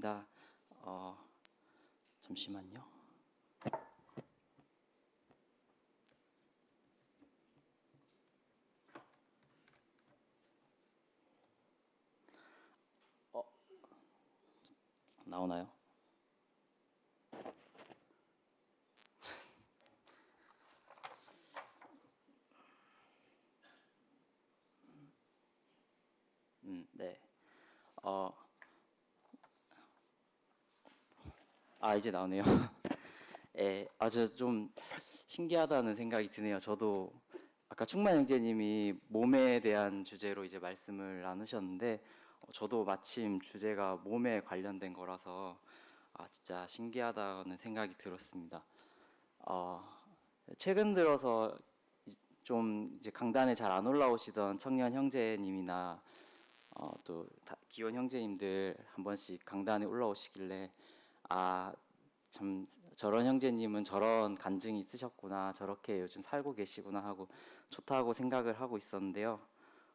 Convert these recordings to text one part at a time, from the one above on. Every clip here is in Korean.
나 잠시만요. 어, 나오나요? 네. 어, 이제 나오네요. 예, 아주 좀 신기하다는 생각이 드네요. 저도 아까 충만 형제님이 몸에 대한 주제로 이제 말씀을 나누셨는데, 저도 마침 주제가 몸에 관련된 거라서 진짜 신기하다는 생각이 들었습니다. 어, 최근 들어서 좀 이제 강단에 잘 안 올라오시던 청년 형제님이나 또 기혼 형제님들 한 번씩 강단에 올라오시길래 참 저런 형제님은 저런 간증이 있으셨구나, 저렇게 요즘 살고 계시구나 하고 좋다고 생각을 하고 있었는데요.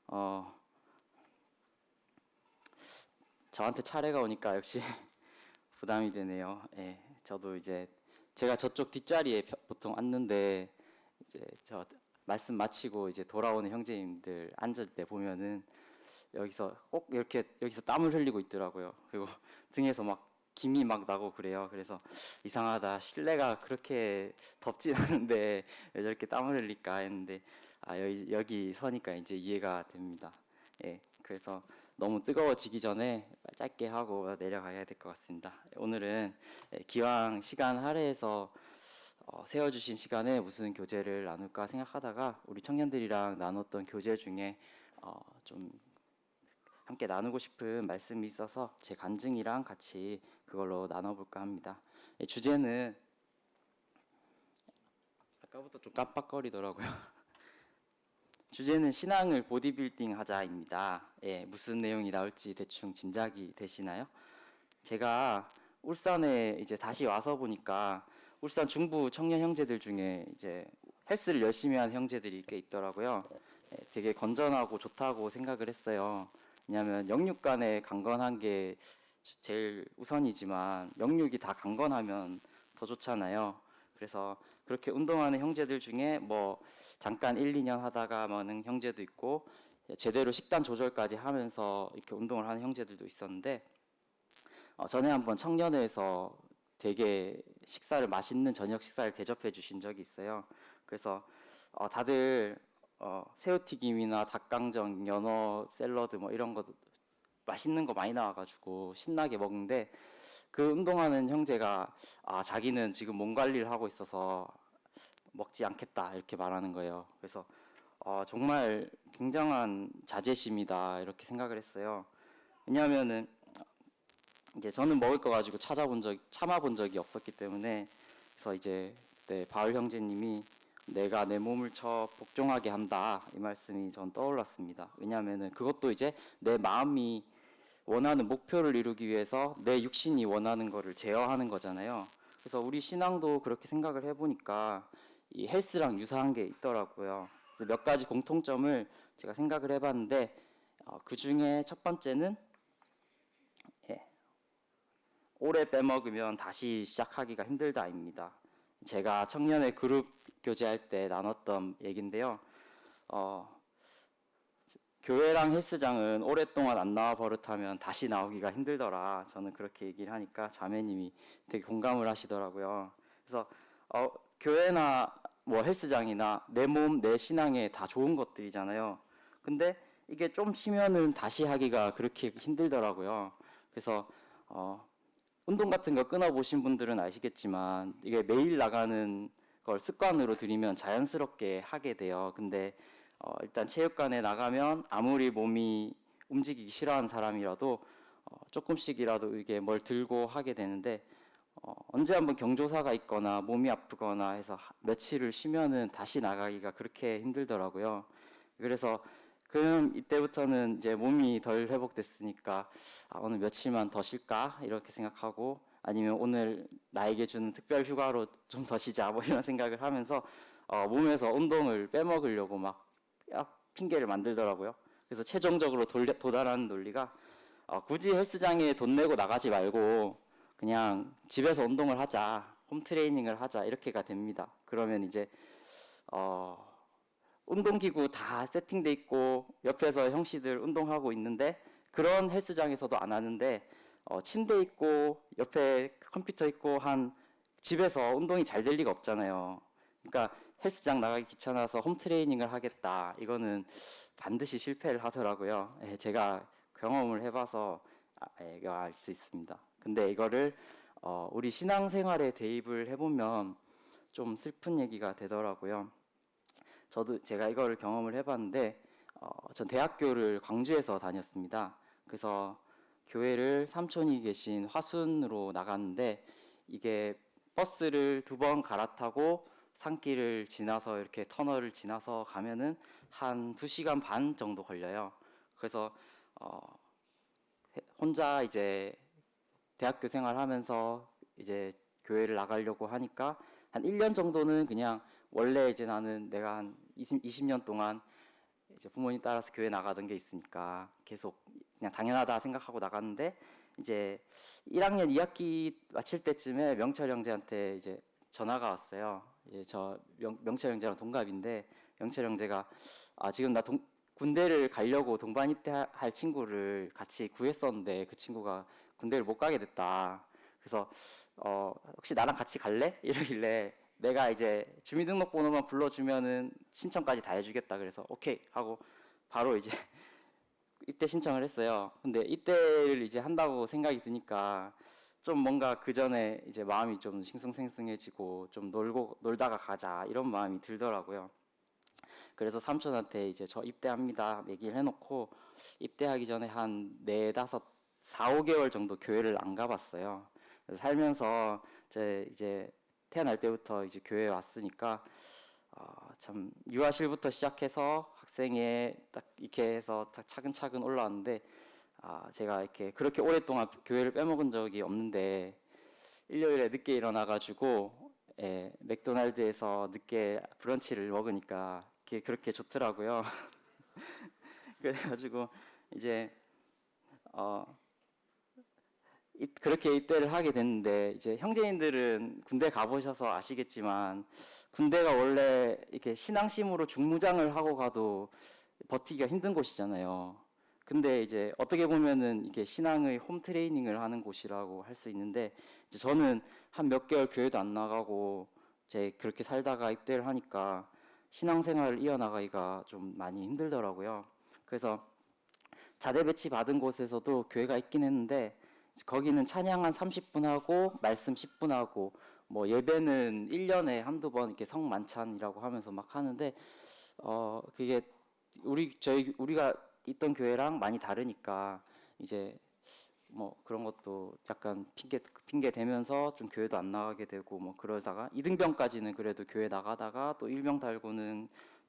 어, 저한테 차례가 오니까 역시 부담이 되네요. 예, 저도 이제 제가 저쪽 뒷자리에 보통 앉는데 이제 저 말씀 마치고 이제 돌아오는 형제님들 앉을 때 보면은 여기서 꼭 이렇게 여기서 땀을 흘리고 있더라고요. 그리고 등에서 막 김이 막 나고 그래요. 그래서 이상하다. 실내가 그렇게 덥진 않은데 왜 저렇게 땀을 흘릴까 했는데 여기 서니까 이제 이해가 됩니다. 예. 그래서 너무 뜨거워지기 전에 짧게 하고 내려가야 될 것 같습니다. 오늘은 기왕 시간 할애해서 세워주신 시간에 무슨 교제를 나눌까 생각하다가 우리 청년들이랑 나눴던 교제 중에 좀 함께 나누고 싶은 말씀이 있어서 제 간증이랑 같이 그걸로 나눠볼까 합니다. 주제는 아까부터 좀 깜빡거리더라고요. 주제는 신앙을 보디빌딩 하자입니다. 예, 무슨 내용이 나올지 대충 짐작이 되시나요? 제가 울산에 이제 다시 와서 보니까 울산 중부 청년 형제들 중에 이제 헬스를 열심히 하는 형제들이 꽤 있더라고요. 예, 되게 건전하고 좋다고 생각을 했어요. 왜냐하면 영육 간의 강건한 게 제일 우선이지만 영육이 다 강건하면 더 좋잖아요. 그래서 그렇게 운동하는 형제들 중에 뭐 잠깐 1, 2년 하다가 마는 형제도 있고 제대로 식단 조절까지 하면서 이렇게 운동을 하는 형제들도 있었는데 전에 한번 청년회에서 되게 식사를 맛있는 저녁 식사를 대접해 주신 적이 있어요. 그래서 다들 새우튀김이나 닭강정, 연어 샐러드 뭐 이런 거 맛있는 거 많이 나와가지고 신나게 먹는데 그 운동하는 형제가 자기는 지금 몸 관리를 하고 있어서 먹지 않겠다 이렇게 말하는 거예요. 그래서 정말 굉장한 자제심이다 이렇게 생각을 했어요. 왜냐하면은 이제 저는 먹을 거 가지고 참아본 적이 없었기 때문에 그래서 이제 그때 바울 형제님이 내가 내 몸을 쳐 복종하게 한다 이 말씀이 전 떠올랐습니다. 왜냐하면은 그것도 이제 내 마음이 원하는 목표를 이루기 위해서 내 육신이 원하는 거를 제어하는 거잖아요. 그래서 우리 신앙도 그렇게 생각을 해보니까 이 헬스랑 유사한 게 있더라고요. 그래서 몇 가지 공통점을 제가 생각을 해봤는데 그 중에 첫 번째는 예, 오래 빼먹으면 다시 시작하기가 힘들다입니다. 제가 청년회 그룹 교제할 때 나눴던 얘긴데요. 어, 교회랑 헬스장은 오랫동안 안 나와 버릇하면 다시 나오기가 힘들더라. 저는 그렇게 얘기를 하니까 자매님이 되게 공감을 하시더라고요. 그래서 교회나 뭐 헬스장이나 내 몸, 내 신앙에 다 좋은 것들이잖아요. 근데 이게 좀 쉬면은 다시 하기가 그렇게 힘들더라고요. 그래서 운동 같은 거 끊어보신 분들은 아시겠지만 이게 매일 나가는 걸 습관으로 들이면 자연스럽게 하게 돼요. 근데 일단 체육관에 나가면 아무리 몸이 움직이기 싫어하는 사람이라도 조금씩이라도 이게 뭘 들고 하게 되는데 언제 한번 경조사가 있거나 몸이 아프거나 해서 며칠을 쉬면은 다시 나가기가 그렇게 힘들더라고요. 그래서 그럼 이때부터는 이제 몸이 덜 회복됐으니까 오늘 며칠만 더 쉴까 이렇게 생각하고 아니면 오늘 나에게 주는 특별 휴가로 좀 더 쉬자 뭐 이런 생각을 하면서 몸에서 운동을 빼먹으려고 막 핑계를 만들더라고요. 그래서 최종적으로 도달하는 논리가 굳이 헬스장에 돈 내고 나가지 말고 그냥 집에서 운동을 하자, 홈 트레이닝을 하자 이렇게가 됩니다. 그러면 이제 어, 운동기구 다 세팅돼 있고 옆에서 형씨들 운동하고 있는데 그런 헬스장에서도 안 하는데 침대 있고 옆에 컴퓨터 있고 한 집에서 운동이 잘 될 리가 없잖아요. 그러니까 헬스장 나가기 귀찮아서 홈 트레이닝을 하겠다. 이거는 반드시 실패를 하더라고요. 예, 제가 경험을 해봐서 알 수 있습니다. 근데 이거를 우리 신앙생활에 대입을 해보면 좀 슬픈 얘기가 되더라고요. 제가 이거를 경험을 해봤는데 전 대학교를 광주에서 다녔습니다. 그래서 교회를 삼촌이 계신 화순으로 나갔는데 이게 버스를 2번 갈아타고 산길을 지나서 이렇게 터널을 지나서 가면은 한 2시간 반 정도 걸려요. 그래서 어, 혼자 이제 대학교 생활하면서 이제 교회를 나가려고 하니까 한 1년 정도는 그냥 원래 이제 나는 내가 한 20년 동안 이제 부모님 따라서 교회 나가던 게 있으니까 계속 그냥 당연하다 생각하고 나갔는데 이제 1학년 2학기 마칠 때쯤에 명철 형제한테 이제 전화가 왔어요. 예, 명철 형제랑 동갑인데 명철 형제가 지금 나 군대를 가려고 동반 입대할 친구를 같이 구했었는데 그 친구가 군대를 못 가게 됐다. 그래서 혹시 나랑 같이 갈래? 이러길래 내가 이제 주민등록번호만 불러주면은 신청까지 다 해주겠다. 그래서 오케이 하고 바로 이제 입대 신청을 했어요. 근데 입대를 이제 한다고 생각이 드니까 좀 뭔가 그 전에 이제 마음이 좀 싱숭생숭해지고 좀 놀다가 가자 이런 마음이 들더라고요. 그래서 삼촌한테 이제 저 입대합니다 얘기를 해놓고 입대하기 전에 한 4, 5개월 정도 교회를 안 가봤어요. 그래서 살면서 이제 태어날 때부터 이제 교회에 왔으니까 참 유아실부터 시작해서 학생회 딱 이렇게 해서 차근차근 올라왔는데 제가 이렇게 그렇게 오랫동안 교회를 빼먹은 적이 없는데 일요일에 늦게 일어나가지고 맥도날드에서 늦게 브런치를 먹으니까 그렇게 좋더라고요. 그래가지고 이제 어, 그렇게 입대를 하게 됐는데 이제 형제님들은 군대 가보셔서 아시겠지만 군대가 원래 이렇게 신앙심으로 중무장을 하고 가도 버티기가 힘든 곳이잖아요. 근데 이제 어떻게 보면은 이게 신앙의 홈 트레이닝을 하는 곳이라고 할 수 있는데 이제 저는 한 몇 개월 교회도 안 나가고 이제 그렇게 살다가 입대를 하니까 신앙생활을 이어나가기가 좀 많이 힘들더라고요. 그래서 자대 배치 받은 곳에서도 교회가 있긴 했는데 거기는 찬양 한 30분 하고 말씀 10분 하고 뭐 예배는 1년에 한두 번 이렇게 성만찬이라고 하면서 막 하는데 그게 우리가 있던 교회랑 많이 다르니까 이제 뭐 그런 것도 약간 핑계 대면서 좀 교회도 안 나가게 되고 뭐 그러다가 이등병까지는 그래도 교회 나가다가 또 일병 달고는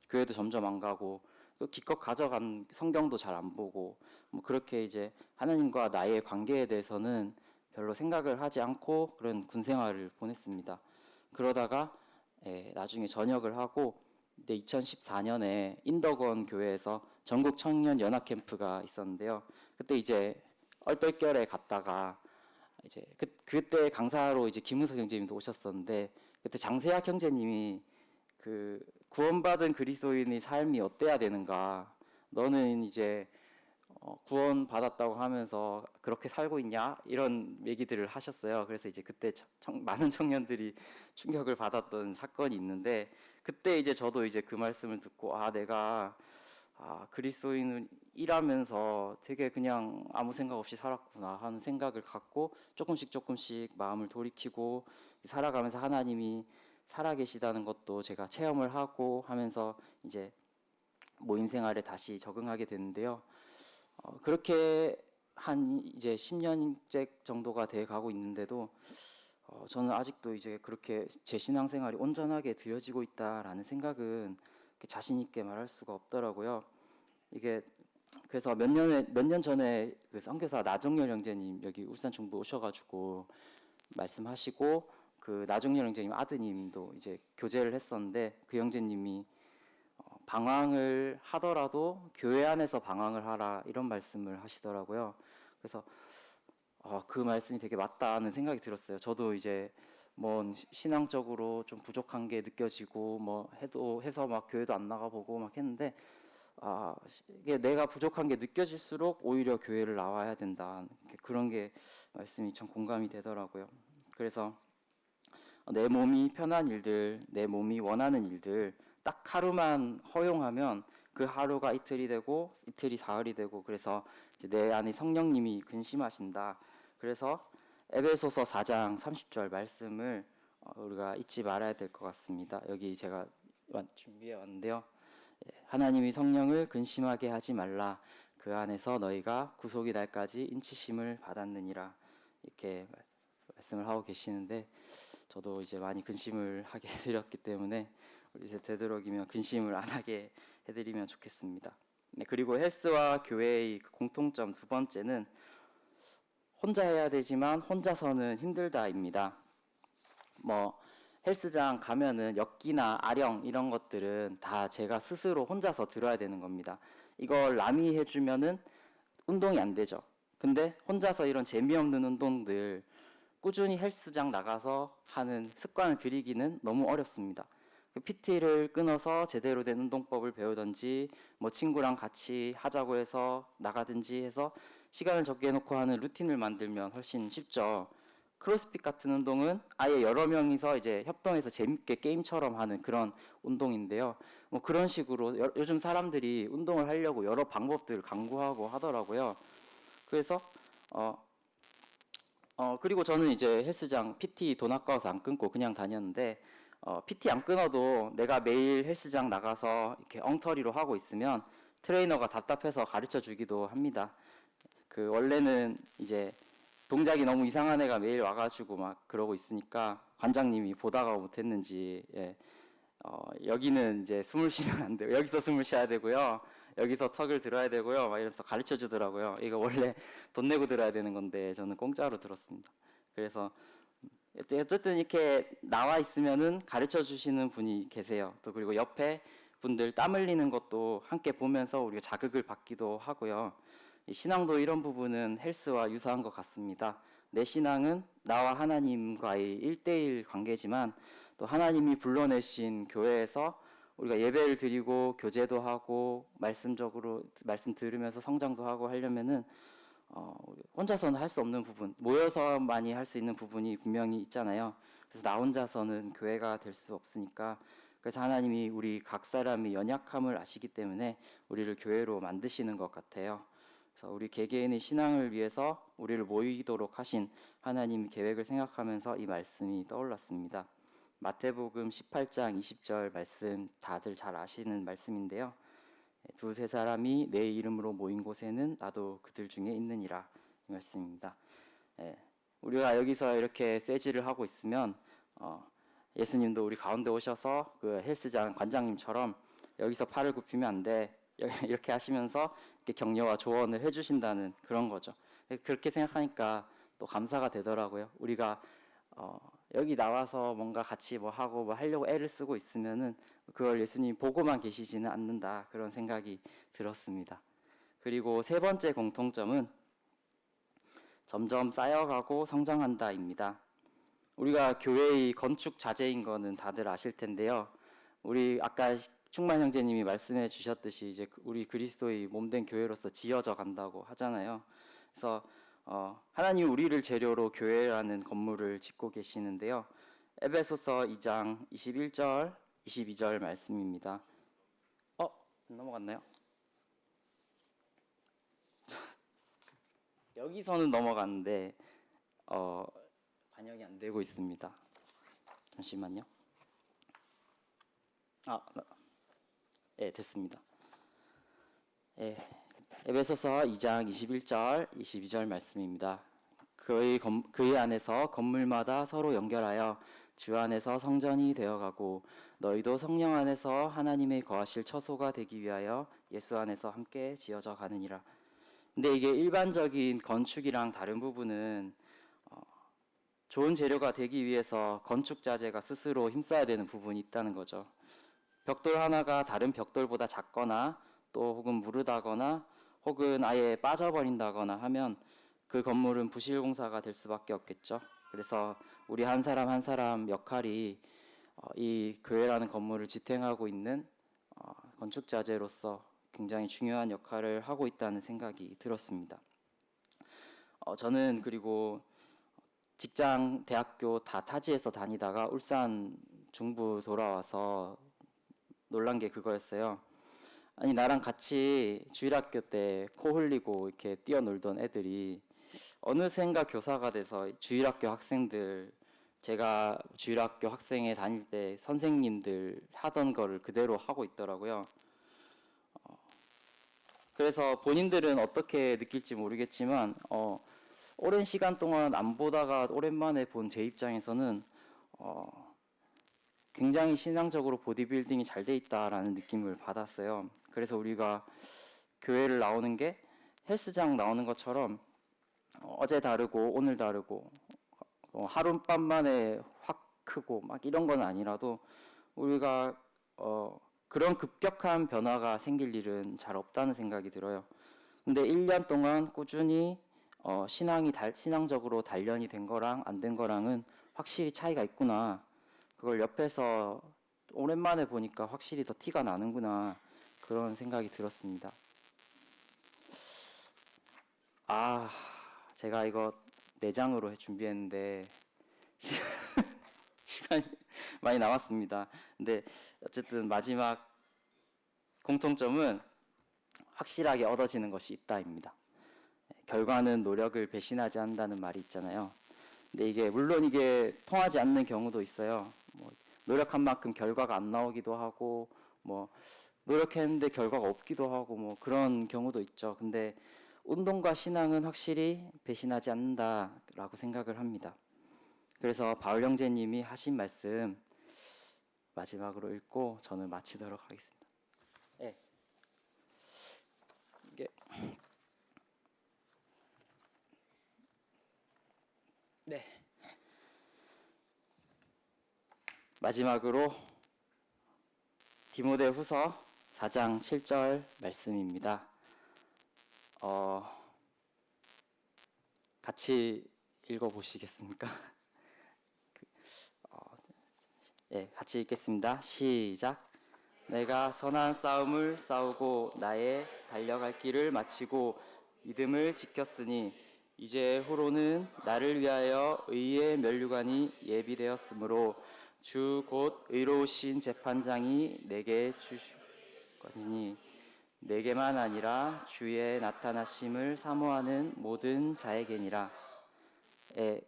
교회도 점점 안 가고 기껏 가져간 성경도 잘 안 보고 뭐 그렇게 이제 하나님과 나의 관계에 대해서는 별로 생각을 하지 않고 그런 군 생활을 보냈습니다. 그러다가 나중에 전역을 하고 2014년에 인덕원 교회에서 전국 청년 연합 캠프가 있었는데요. 그때 이제 얼떨결에 갔다가 이제 그때 강사로 이제 김은석 형제님도 오셨었는데 그때 장세학 형제님이 그 구원받은 그리스도인의 삶이 어때야 되는가? 너는 이제 구원 받았다고 하면서 그렇게 살고 있냐? 이런 얘기들을 하셨어요. 그래서 이제 그때 많은 청년들이 충격을 받았던 사건이 있는데 그때 이제 저도 이제 그 말씀을 듣고 내가 그리스도인을 일하면서 되게 그냥 아무 생각 없이 살았구나 하는 생각을 갖고 조금씩 마음을 돌이키고 살아가면서 하나님이 살아계시다는 것도 제가 체험을 하고 하면서 이제 모임 생활에 다시 적응하게 됐는데요. 그렇게 한 이제 10년째 정도가 돼 가고 있는데도 저는 아직도 이제 그렇게 제 신앙생활이 온전하게 드려지고 있다라는 생각은 자신 있게 말할 수가 없더라고요. 이게 그래서 몇 년 전에 그 선교사 나정열 형제님 여기 울산 중부 오셔가지고 말씀하시고 그 나정열 형제님 아드님도 이제 교제를 했었는데 그 형제님이 방황을 하더라도 교회 안에서 방황을 하라 이런 말씀을 하시더라고요. 그래서 그 말씀이 되게 맞다는 생각이 들었어요. 저도 이제 뭐 신앙적으로 좀 부족한 게 느껴지고 뭐 해서 막 교회도 안 나가보고 막 했는데 이게 내가 부족한 게 느껴질수록 오히려 교회를 나와야 된다. 그런 게 말씀이 참 공감이 되더라고요. 그래서 내 몸이 편한 일들, 내 몸이 원하는 일들 딱 하루만 허용하면 그 하루가 이틀이 되고 이틀이 사흘이 되고 그래서 이제 내 안에 성령님이 근심하신다. 그래서 에베소서 4장 30절 말씀을 우리가 잊지 말아야 될 것 같습니다. 여기 제가 준비해 왔는데요. 하나님이 성령을 근심하게 하지 말라. 그 안에서 너희가 구속이 날까지 인치심을 받았느니라. 이렇게 말씀을 하고 계시는데 저도 이제 많이 근심을 하게 해드렸기 때문에 우리 이제 되도록이면 근심을 안 하게 해드리면 좋겠습니다. 네, 그리고 헬스와 교회의 공통점 두 번째는 혼자 해야 되지만 혼자서는 힘들다입니다. 뭐 헬스장 가면은 역기나 아령 이런 것들은 다 제가 스스로 혼자서 들어야 되는 겁니다. 이걸 남이 해주면은 운동이 안 되죠. 근데 혼자서 이런 재미없는 운동들 꾸준히 헬스장 나가서 하는 습관을 들이기는 너무 어렵습니다. PT를 끊어서 제대로 된 운동법을 배우든지 뭐 친구랑 같이 하자고 해서 나가든지 해서 시간을 적게 해놓고 하는 루틴을 만들면 훨씬 쉽죠. 크로스핏 같은 운동은 아예 여러 명이서 이제 협동해서 재밌게 게임처럼 하는 그런 운동인데요. 뭐 그런 식으로 요즘 사람들이 운동을 하려고 여러 방법들을 강구하고 하더라고요. 그래서 그리고 저는 이제 헬스장 PT 돈 아까워서 안 끊고 그냥 다녔는데 PT 안 끊어도 내가 매일 헬스장 나가서 이렇게 엉터리로 하고 있으면 트레이너가 답답해서 가르쳐 주기도 합니다. 그 원래는 이제 동작이 너무 이상한 애가 매일 와가지고 막 그러고 있으니까 관장님이 보다가 못했는지 여기는 이제 숨을 쉬면 안 돼요. 여기서 숨을 쉬어야 되고요. 여기서 턱을 들어야 되고요. 막 이래서 가르쳐 주더라고요. 이거 원래 돈 내고 들어야 되는 건데 저는 공짜로 들었습니다. 그래서 어쨌든 이렇게 나와 있으면은 가르쳐 주시는 분이 계세요. 또 그리고 옆에 분들 땀 흘리는 것도 함께 보면서 우리가 자극을 받기도 하고요. 신앙도 이런 부분은 헬스와 유사한 것 같습니다. 내 신앙은 나와 하나님과의 1대1 관계지만 또 하나님이 불러내신 교회에서 우리가 예배를 드리고 교제도 하고 말씀적으로 말씀 들으면서 성장도 하고 하려면은 혼자서는 할 수 없는 부분, 모여서만이 할 수 있는 부분이 분명히 있잖아요. 그래서 나 혼자서는 교회가 될 수 없으니까 그래서 하나님이 우리 각 사람이 연약함을 아시기 때문에 우리를 교회로 만드시는 것 같아요. 그래서 우리 개개인의 신앙을 위해서 우리를 모이도록 하신 하나님 계획을 생각하면서 이 말씀이 떠올랐습니다. 마태복음 18장 20절 말씀 다들 잘 아시는 말씀인데요. 두세 사람이 내 이름으로 모인 곳에는 나도 그들 중에 있느니라 이 말씀입니다. 우리가 여기서 이렇게 세지를 하고 있으면 예수님도 우리 가운데 오셔서 그 헬스장 관장님처럼 여기서 팔을 굽히면 안 돼. 이렇게 하시면서 이렇게 격려와 조언을 해주신다는 그런 거죠. 그렇게 생각하니까 또 감사가 되더라고요. 우리가 여기 나와서 뭔가 같이 뭐 하고 뭐 하려고 애를 쓰고 있으면은 그걸 예수님 보고만 계시지는 않는다 그런 생각이 들었습니다. 그리고 세 번째 공통점은 점점 쌓여가고 성장한다입니다. 우리가 교회의 건축 자재인 거는 다들 아실 텐데요. 우리 아까 충만 형제님이 말씀해 주셨듯이 이제 우리 그리스도의 몸된 교회로서 지어져 간다고 하잖아요. 그래서 하나님 우리를 재료로 교회라는 건물을 짓고 계시는데요. 에베소서 2장 21절, 22절 말씀입니다. 넘어갔나요? 여기서는 넘어갔는데 반영이 안 되고 있습니다. 잠시만요. 네, 됐습니다. 에베소서 2장 21절, 22절 말씀입니다. 그의 안에서 건물마다 서로 연결하여 주 안에서 성전이 되어가고 너희도 성령 안에서 하나님의 거하실 처소가 되기 위하여 예수 안에서 함께 지어져 가느니라. 근데 이게 일반적인 건축이랑 다른 부분은 좋은 재료가 되기 위해서 건축 자재가 스스로 힘써야 되는 부분이 있다는 거죠. 벽돌 하나가 다른 벽돌보다 작거나 또 혹은 무르다거나 혹은 아예 빠져버린다거나 하면 그 건물은 부실 공사가 될 수밖에 없겠죠. 그래서 우리 한 사람 한 사람 역할이 이 교회라는 건물을 지탱하고 있는 건축자재로서 굉장히 중요한 역할을 하고 있다는 생각이 들었습니다. 저는 그리고 직장, 대학교 다 타지에서 다니다가 울산 중부 돌아와서 놀란 게 그거였어요. 아니 나랑 같이 주일학교 때 코 흘리고 이렇게 뛰어놀던 애들이 어느샌가 교사가 돼서 주일학교 학생들, 제가 주일학교 학생회 다닐 때 선생님들 하던 거를 그대로 하고 있더라고요. 그래서 본인들은 어떻게 느낄지 모르겠지만 오랜 시간 동안 안 보다가 오랜만에 본 제 입장에서는 굉장히 신앙적으로 보디빌딩이 잘 돼 있다라는 느낌을 받았어요. 그래서 우리가 교회를 나오는 게 헬스장 나오는 것처럼 어제 다르고 오늘 다르고 하룻밤 만에 확 크고 막 이런 건 아니라도 우리가 그런 급격한 변화가 생길 일은 잘 없다는 생각이 들어요. 근데 1년 동안 꾸준히 신앙적으로 단련이 된 거랑 안 된 거랑은 확실히 차이가 있구나. 그걸 옆에서 오랜만에 보니까 확실히 더 티가 나는구나. 그런 생각이 들었습니다. 제가 이거 4장으로 준비했는데 시간이 많이 남았습니다. 근데 어쨌든 마지막 공통점은 확실하게 얻어지는 것이 있다입니다. 결과는 노력을 배신하지 않는다는 말이 있잖아요. 근데 이게 물론 이게 통하지 않는 경우도 있어요. 노력한 만큼 결과가 안 나오기도 하고 노력했는데 결과가 없기도 하고 그런 경우도 있죠. 근데 운동과 신앙은 확실히 배신하지 않는다라고 생각을 합니다. 그래서 바울 형제님이 하신 말씀 마지막으로 읽고 저는 마치도록 하겠습니다. 네. 이게 네. 마지막으로 디모데후서 4장 7절 말씀입니다. 같이 읽어보시겠습니까? 같이 읽겠습니다. 시작. 내가 선한 싸움을 싸우고 나의 달려갈 길을 마치고 믿음을 지켰으니 이제 후로는 나를 위하여 의의 면류관이 예비되었으므로 주 곧 의로우신 재판장이 내게 주실 것이니 내게만 아니라 주의 나타나심을 사모하는 모든 자에게니라.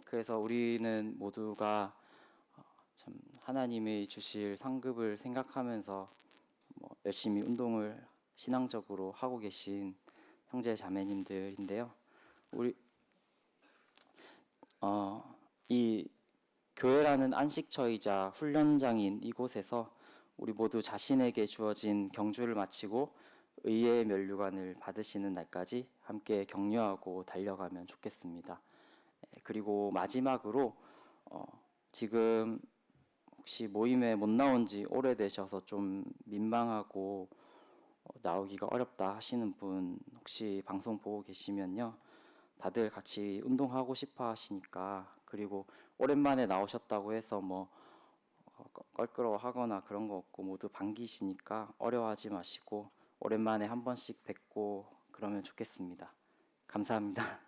그래서 우리는 모두가 참 하나님이 주실 상급을 생각하면서 열심히 운동을 신앙적으로 하고 계신 형제 자매님들인데요. 우리 이 교회라는 안식처이자 훈련장인 이곳에서 우리 모두 자신에게 주어진 경주를 마치고 의의 면류관을 받으시는 날까지 함께 격려하고 달려가면 좋겠습니다. 그리고 마지막으로 지금 혹시 모임에 못 나온 지 오래되셔서 좀 민망하고 나오기가 어렵다 하시는 분 혹시 방송 보고 계시면요. 다들 같이 운동하고 싶어 하시니까, 그리고 오랜만에 나오셨다고 해서 껄끄러워하거나 그런 거 없고 모두 반기시니까 어려워하지 마시고 오랜만에 한 번씩 뵙고 그러면 좋겠습니다. 감사합니다.